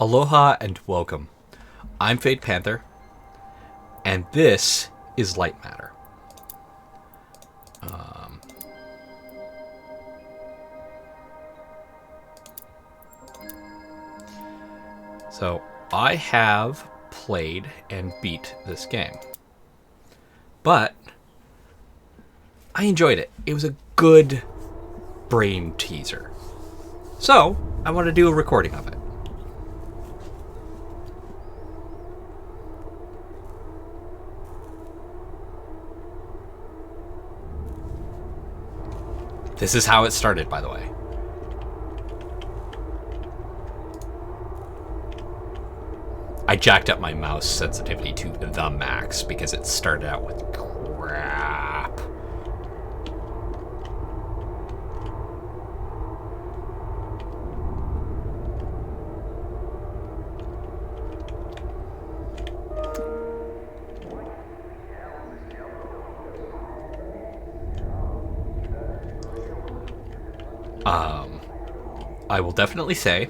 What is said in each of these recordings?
Aloha and welcome. I'm Panther, and this is Lightmatter. So I have played and beat this game, but I enjoyed it. It was a good brain teaser. So I want to do a recording of it. This is how it started, by the way. I jacked up my mouse sensitivity to the max because it started out with crap. I will definitely say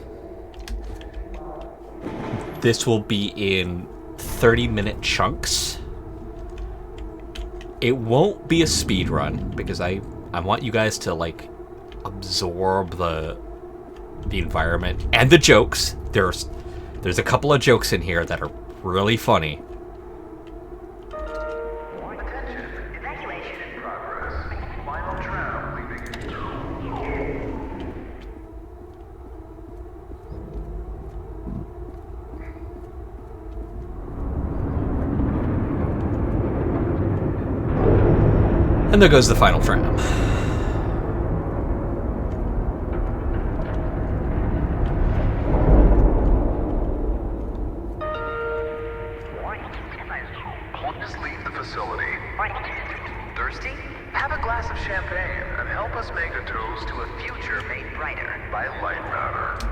this will be in 30-minute chunks. It won't be a speed run because I want you guys to absorb the environment and the jokes. There's a couple of jokes in here that are really funny. And there goes the final tram. Please leave the facility. Thirsty? Have a glass of champagne and help us make a toast to a future made brighter by Lightmatter.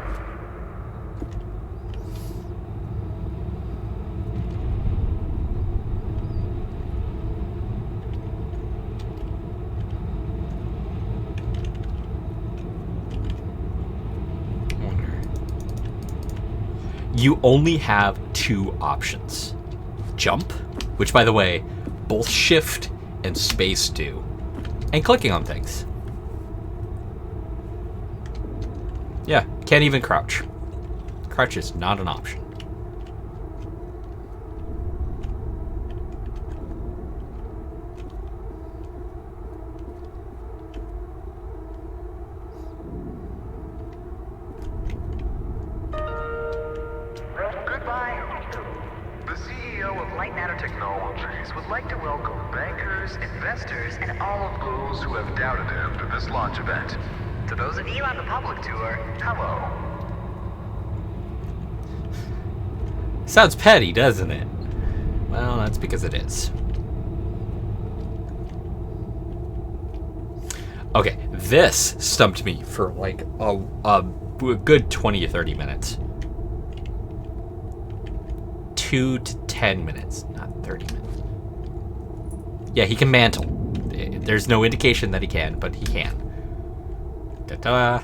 You only have two options. Jump, which by the way, both shift and space do, and clicking on things. Yeah, can't even crouch. Crouch is not an option. Lightmatter Technologies would like to welcome bankers, investors, and all of those who have doubted him to this launch event. To those of you on the public tour, hello. Sounds petty, doesn't it? Well, that's because it is. Okay, this stumped me for a good 20 to 30 minutes. 2 to 10 minutes, not 30 minutes. Yeah, he can mantle. There's no indication that he can, but he can. Ta-da.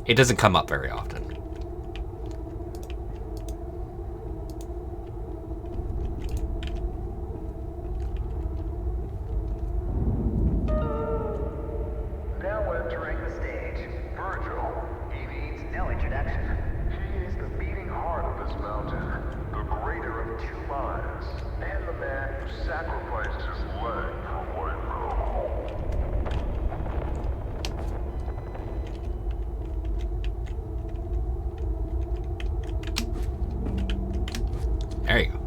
It doesn't come up very often. Now entering the stage, Virgil. He needs no introduction. He is the beating heart of this mountain. The greater of two minds, and the man who sacrificed his leg for White Room. There you go.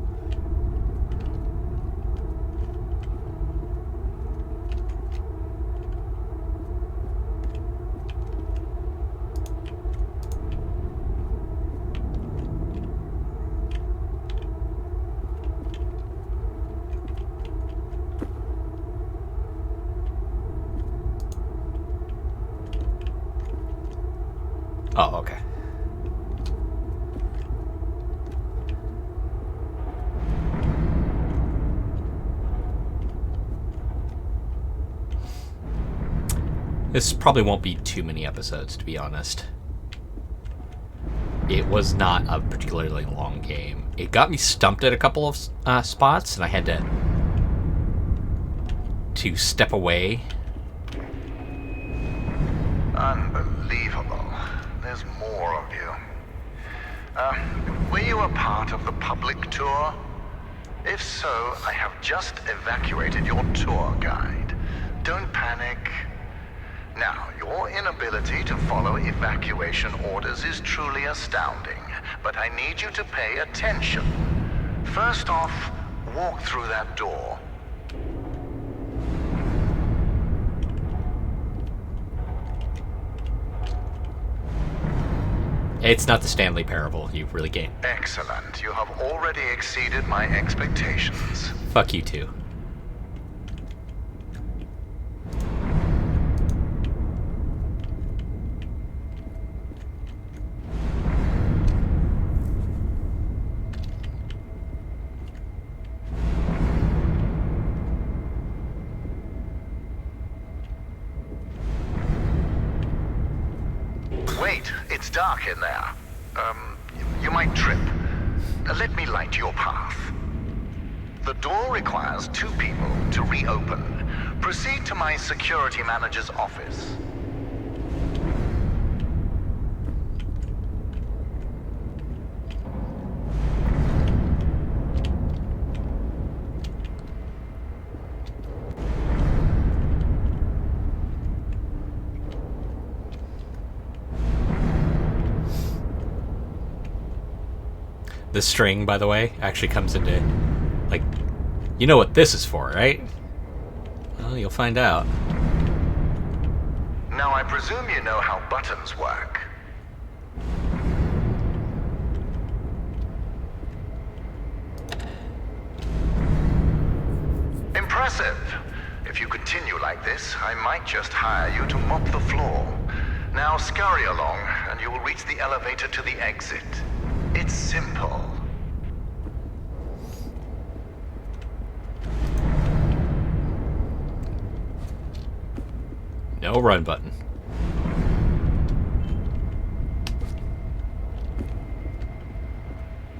Oh, okay. This probably won't be too many episodes, to be honest. it was not a particularly long game. It got me stumped at a couple of spots, and I had to step away. Unbelievable. There's more of you. Were you a part of the public tour? If so, I have just evacuated your tour guide. Don't panic. Now, your inability to follow evacuation orders is truly astounding, but I need you to pay attention. First off, walk through that door. It's not the Stanley Parable. You really gained. Excellent. You have already exceeded my expectations. Fuck you too. Wait, it's dark in there. You might trip. Let me light your path. The door requires 2 people to reopen. Proceed to my security manager's office. The string, by the way, actually comes into, like, you know what this is for, right? Well, you'll find out. Now, I presume you know how buttons work. Impressive. If you continue like this, I might just hire you to mop the floor. Now scurry along, and you will reach the elevator to the exit. It's simple. No run button.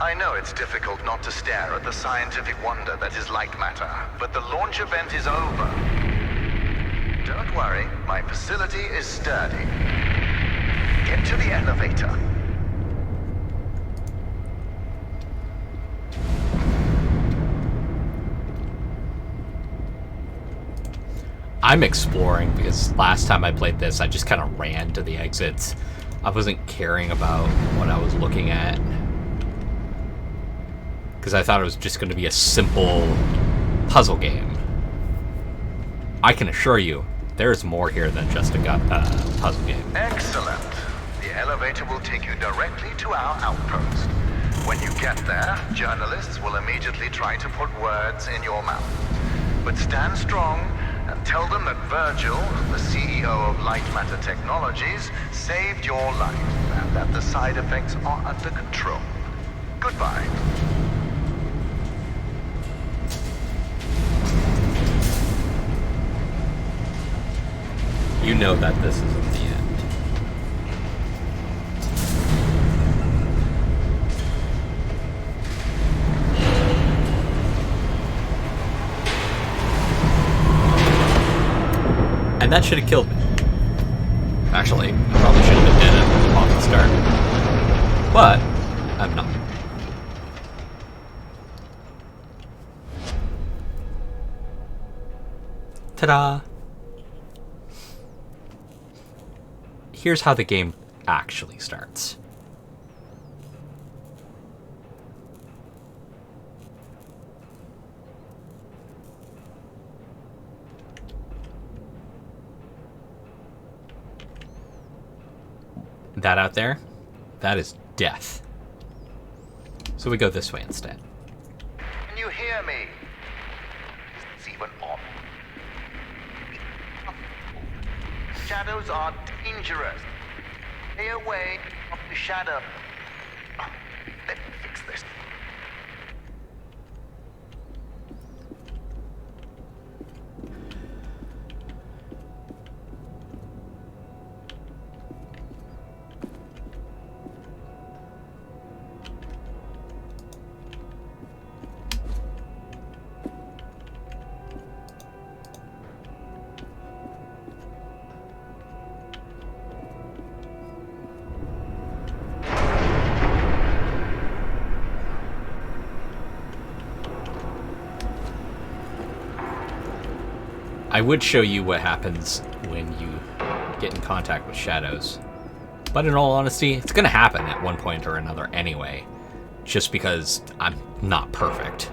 I know it's difficult not to stare at the scientific wonder that is Lightmatter, but the launch event is over. Don't worry, my facility is sturdy. Get to the elevator. I'm exploring because last time I played this, I just kind of ran to the exits. I wasn't caring about what I was looking at because I thought it was just going to be a simple puzzle game. I can assure you, there's more here than just a puzzle game. Excellent. The elevator will take you directly to our outpost. When you get there, journalists will immediately try to put words in your mouth. But stand strong and tell them that Virgil, the CEO of Lightmatter Technologies, saved your life and that the side effects are under control. Goodbye. You know that this isn't the end. And that should have killed me. Actually, I probably should have been dead off the start. But, I'm not. Ta-da! Here's how the game actually starts. That out there, that is death. So we go this way instead. Can you hear me? Is this even on? Shadows are dangerous. Stay away from the shadow. Oh, let me fix this. I would show you what happens when you get in contact with shadows. But in all honesty, it's going to happen at one point or another anyway. Just because I'm not perfect.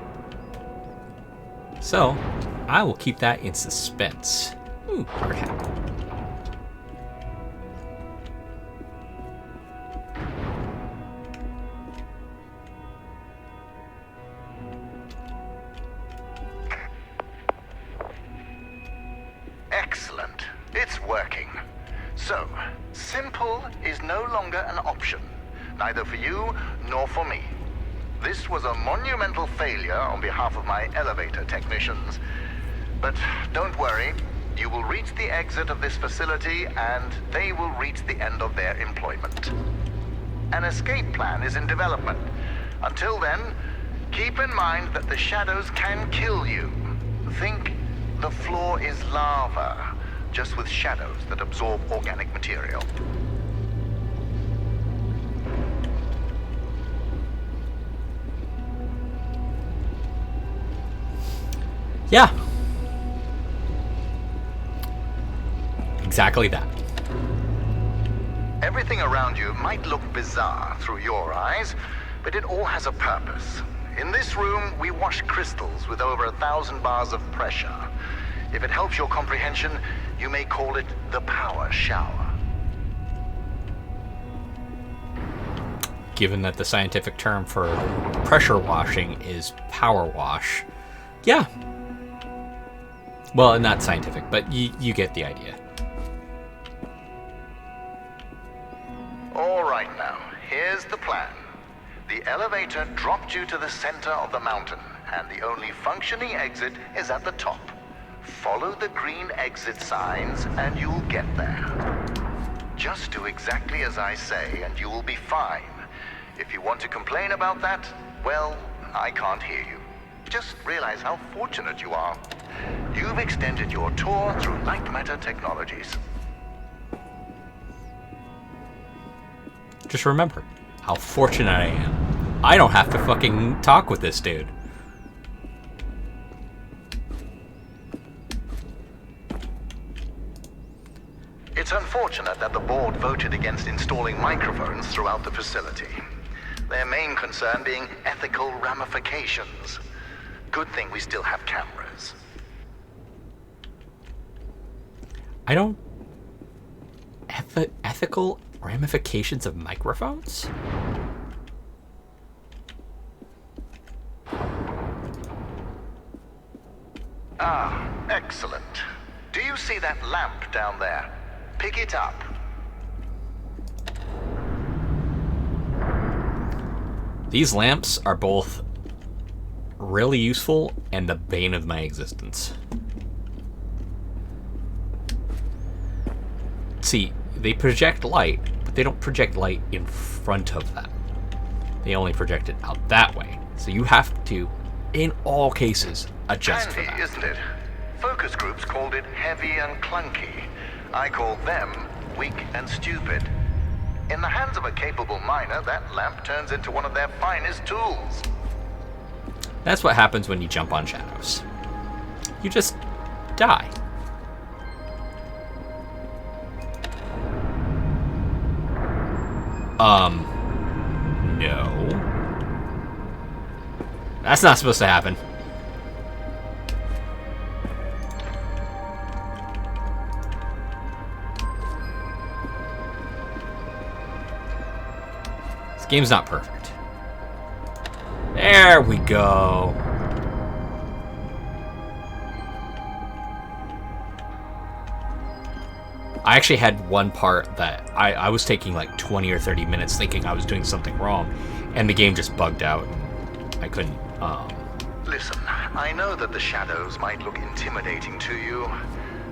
So, I will keep that in suspense. Ooh, hard hat. Excellent. It's working. So, simple is no longer an option, neither for you nor for me. This was a monumental failure on behalf of my elevator technicians. But don't worry, you will reach the exit of this facility and they will reach the end of their employment. An escape plan is in development. Until then, keep in mind that the shadows can kill you. Think the floor is lava, just with shadows that absorb organic material. Yeah. Exactly that. Everything around you might look bizarre through your eyes, but it all has a purpose. In this room, we wash crystals with over 1,000 bars of pressure. If it helps your comprehension, you may call it the power shower. Given that the scientific term for pressure washing is power wash, yeah. Well, not scientific, but you get the idea. All right now, here's the plan. The elevator dropped you to the center of the mountain, and the only functioning exit is at the top. Follow the green exit signs, and you'll get there. Just do exactly as I say, and you will be fine. If you want to complain about that, well, I can't hear you. Just realize how fortunate you are. You've extended your tour through Lightmatter technologies. Just remember how fortunate I am. I don't have to fucking talk with this dude. It's unfortunate that the board voted against installing microphones throughout the facility. Their main concern being ethical ramifications. Good thing we still have cameras. I don't... Ethical ramifications of microphones? Ah, excellent. Do you see that lamp down there? Pick it up. These lamps are both really useful and the bane of my existence. See, they project light, but they don't project light in front of them. They only project it out that way. So you have to, in all cases, adjust for Handy, that. isn't it? Focus groups called it heavy and clunky. I call them weak and stupid. In the hands of a capable miner, that lamp turns into one of their finest tools. That's what happens when you jump on shadows. You just die. No. That's not supposed to happen. This game's not perfect. There we go. I actually had one part that I was taking like 20 or 30 minutes thinking I was doing something wrong, and the game just bugged out. I couldn't, Listen, I know that the shadows might look intimidating to you.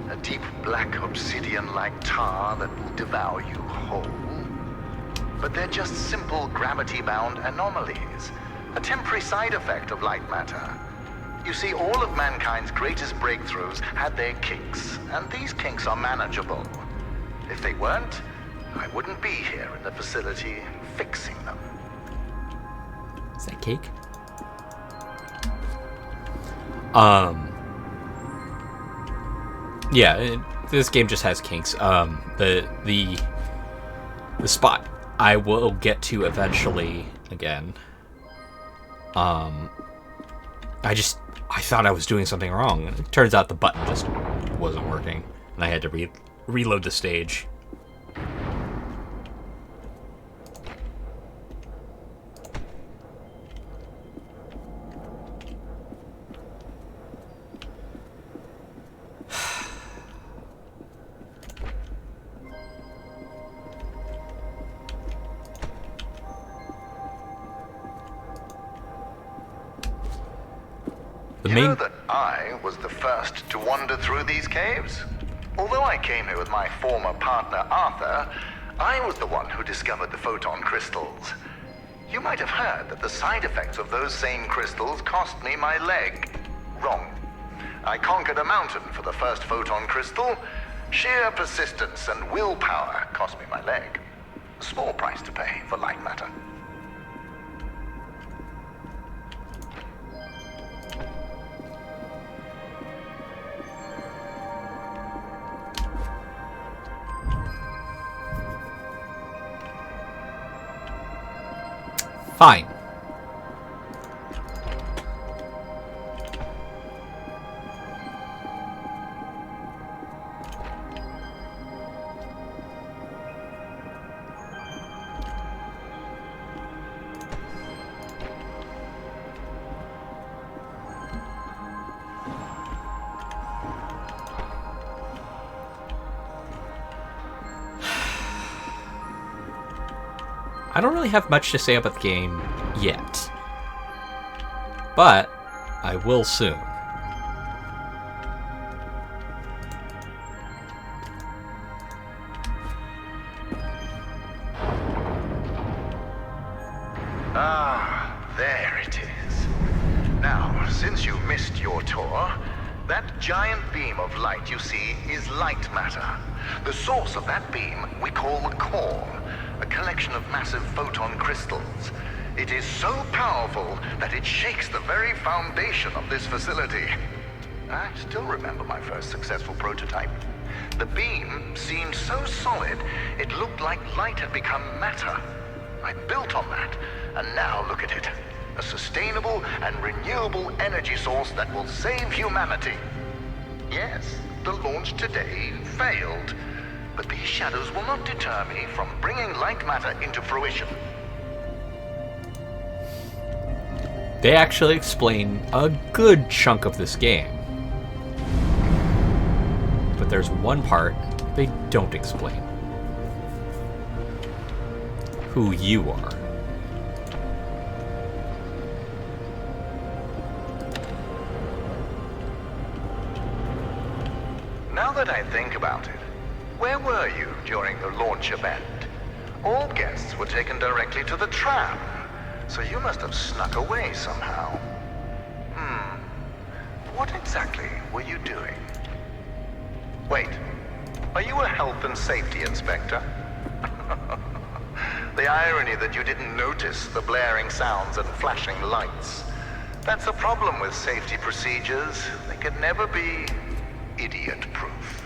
A deep black obsidian-like tar that will devour you whole. But they're just simple gravity-bound anomalies. A temporary side effect of light matter. You see, all of mankind's greatest breakthroughs had their kinks, and these kinks are manageable. If they weren't, I wouldn't be here in the facility fixing them. is that cake? Yeah, this game just has kinks. The spot I will get to eventually again. I thought I was doing something wrong. It turns out the button just wasn't working, and I had to reload the stage. You know that I was the first to wander through these caves? Although I came here with my former partner Arthur, I was the one who discovered the photon crystals. You might have heard that the side effects of those same crystals cost me my leg. Wrong. I conquered a mountain for the first photon crystal. Sheer persistence and willpower cost me my leg. A small price to pay for Lightmatter. Fine. I don't really have much to say about the game yet, but I will soon. Ah, there it is. Now, since you missed your tour, that giant beam of light you see is light matter. The source of that beam we call the core, a collection of massive photon crystals. It is so powerful that it shakes the very foundation of this facility. I still remember my first successful prototype. The beam seemed so solid, it looked like light had become matter. I built on that, and now look at it. A sustainable and renewable energy source that will save humanity. Yes, the launch today failed, but these shadows will not deter me from bringing light matter into fruition. They actually explain a good chunk of this game. But there's one part they don't explain. Who you are. Now that I think about it, where were you during the launch event? All guests were taken directly to the tram, so you must have snuck away somehow. What exactly were you doing? Wait, are you a health and safety inspector? The irony that you didn't notice the blaring sounds and flashing lights. That's a problem with safety procedures. They can never be idiot-proof.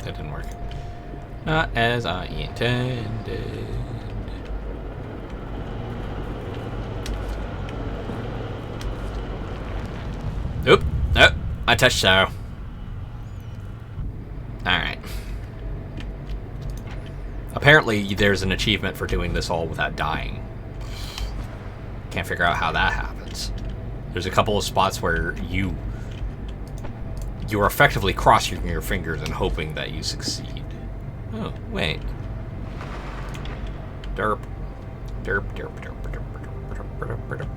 That didn't work. Not as I intended. Oop. Nope. I touched so. Alright. Apparently there's an achievement for doing this all without dying. Can't figure out how that happens. There's a couple of spots where you're effectively crossing your fingers and hoping that you succeed. Oh, wait. Derp. Derp, derp, derp, derp, derp, derp, derp, derp.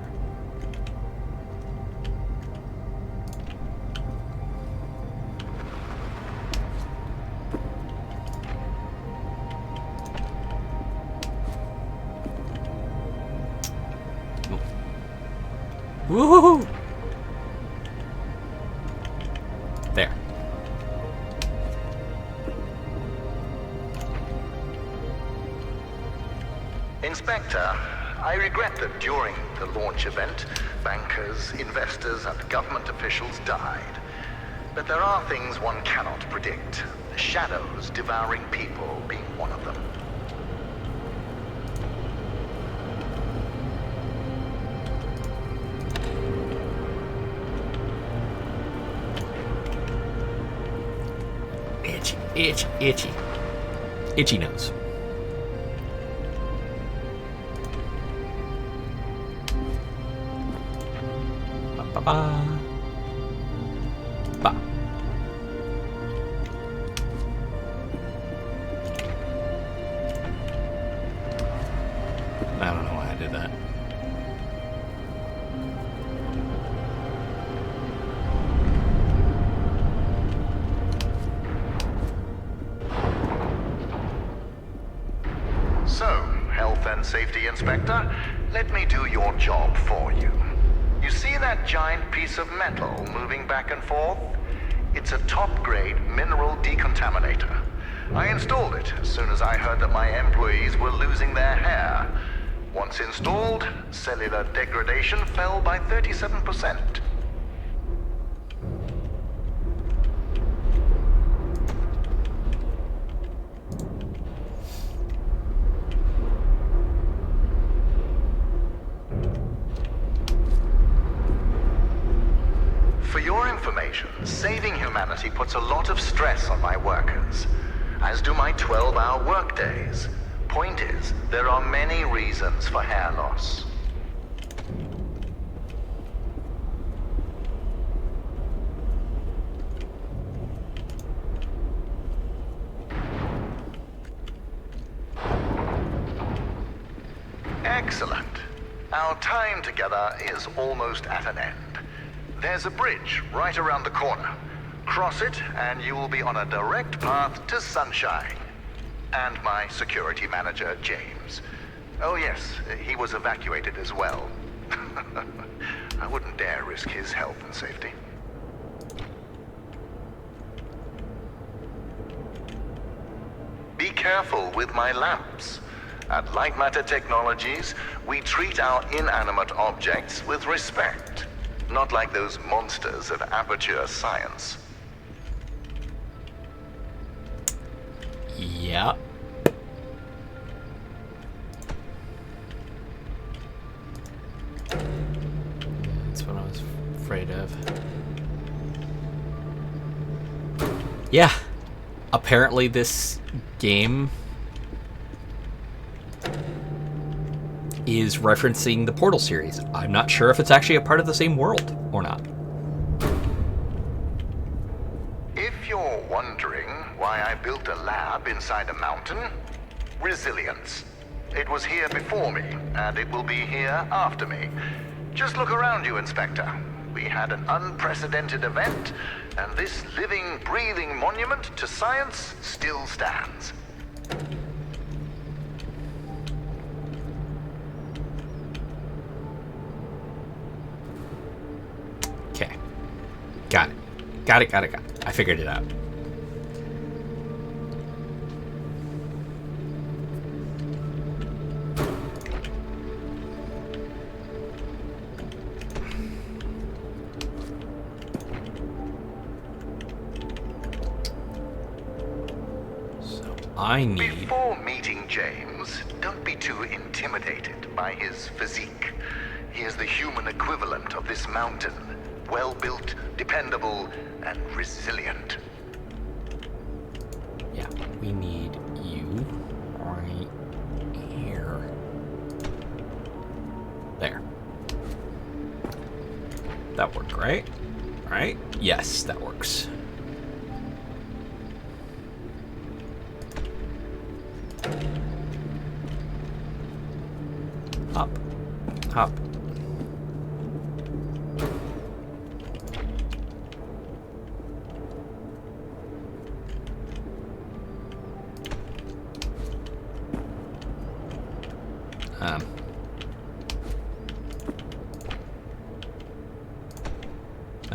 Woohoo! There. Inspector, I regret that during the launch event, bankers, investors, and government officials died. But there are things one cannot predict. Shadows devouring people being one of them. Itchy, itchy, itchy. Itchy nose. Ba-ba-ba. Ba. I don't know why I did that. So, Health and Safety Inspector, let me do your job for you. You see that giant piece of metal moving back and forth? It's a top-grade mineral decontaminator. I installed it as soon as I heard that my employees were losing their hair. Once installed, cellular degradation fell by 37%. For your information, saving humanity puts a lot of stress on my workers, as do my 12-hour workdays. Point is, there are many reasons for hair loss. Excellent. Our time together is almost at an end. There's a bridge right around the corner. Cross it, and you will be on a direct path to sunshine. And my security manager, James. Oh yes, he was evacuated as well. I wouldn't dare risk his health and safety. Be careful with my lamps. At Lightmatter Technologies, we treat our inanimate objects with respect. Not like those monsters of Aperture Science. Yeah. That's what I was afraid of. Yeah. Apparently this game is referencing the Portal series. I'm not sure if it's actually a part of the same world or not. If you're wondering why I built a lab inside a mountain, resilience. It was here before me, and it will be here after me. Just look around you, Inspector. We had an unprecedented event, and this living, breathing monument to science still stands. Okay. Got it. Got it. I figured it out. So I need... Before meeting James, don't be too intimidated by his physique. He is the human equivalent of this mountain. Well-built, dependable, and resilient. Yeah, we need you right here. There. That worked, right? Right? Yes, that works. Up. Up.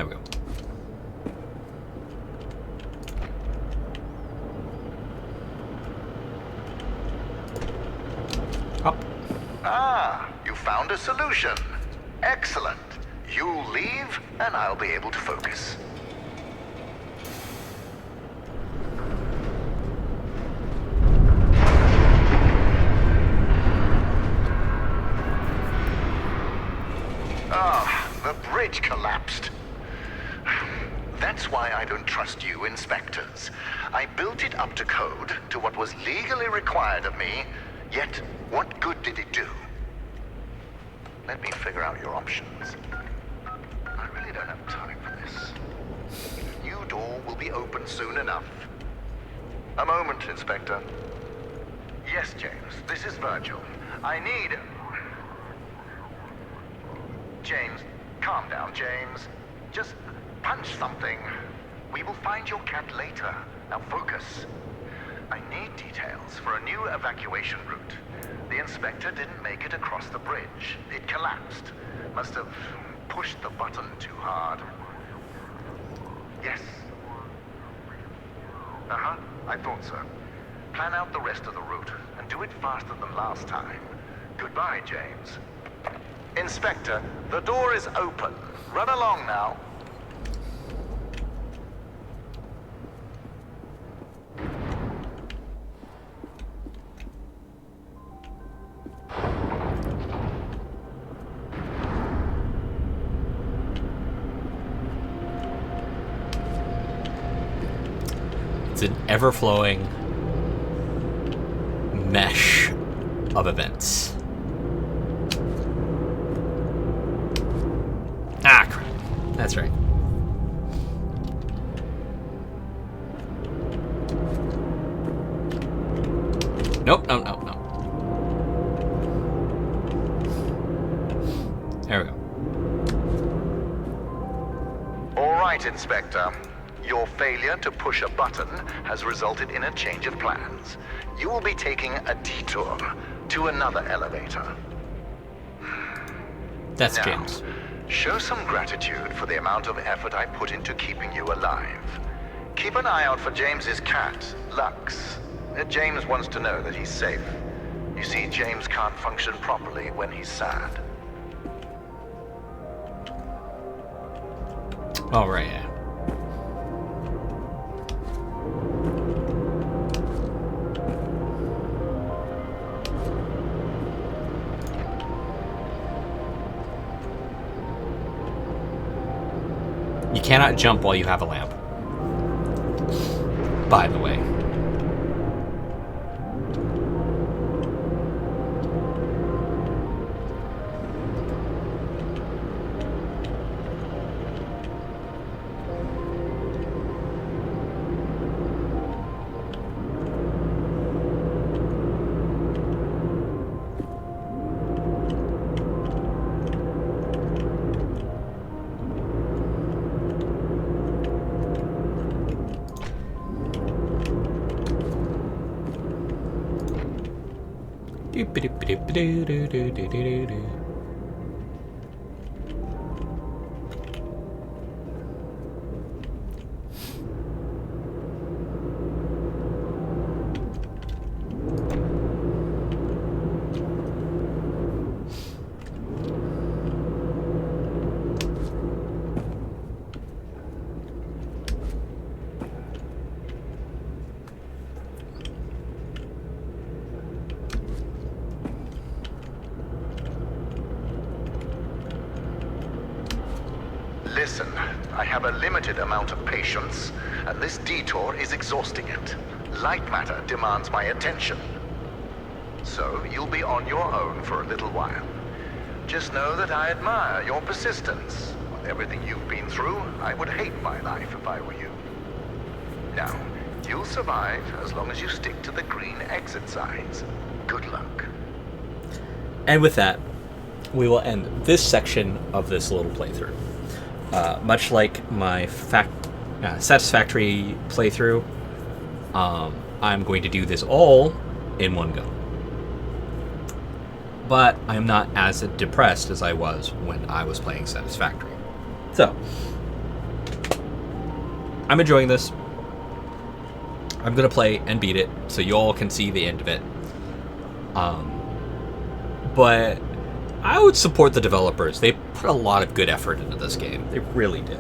There we go. Up. Ah, you found a solution. Excellent. You leave, and I'll be able to focus. Ah, the bridge collapsed. That's why I don't trust you, inspectors. I built it up to code, to what was legally required of me, yet what good did it do? Let me figure out your options. I really don't have time for this. The new door will be open soon enough. A moment, Inspector. Yes, James, this is Virgil. I need... James, calm down, James. Just punch something. We will find your cat later. Now focus. I need details for a new evacuation route. The inspector didn't make it across the bridge. It collapsed. Must have pushed the button too hard. Yes. Uh-huh, I thought so. Plan out the rest of the route, and do it faster than last time. Goodbye, James. Inspector, the door is open. Run along now. It's an ever-flowing mesh of events. Ah, crap. That's right. Nope, no, no, no. There we go. All right, Inspector. Your failure to push a button has resulted in a change of plans. You will be taking a detour to another elevator. That's Now, James. show some gratitude for the amount of effort I put into keeping you alive. Keep an eye out for James's cat, Lux. James wants to know that he's safe. You see, James can't function properly when he's sad. All right. Yeah. You cannot jump while you have a lamp. By the way. Listen, I have a limited amount of patience, and this detour is exhausting it. Lightmatter demands my attention. So, you'll be on your own for a little while. Just know that I admire your persistence. With everything you've been through, I would hate my life if I were you. Now, you'll survive as long as you stick to the green exit signs. Good luck. And with that, we will end this section of this little playthrough. Much like my satisfactory playthrough, I'm going to do this all in one go. But I'm not as depressed as I was when I was playing Satisfactory. So, I'm enjoying this. I'm gonna play and beat it so you all can see the end of it. But I would support the developers. They put a lot of good effort into this game. They really did.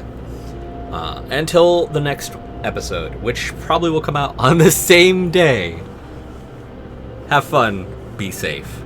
Until the next episode, which probably will come out on the same day. Have fun. Be safe.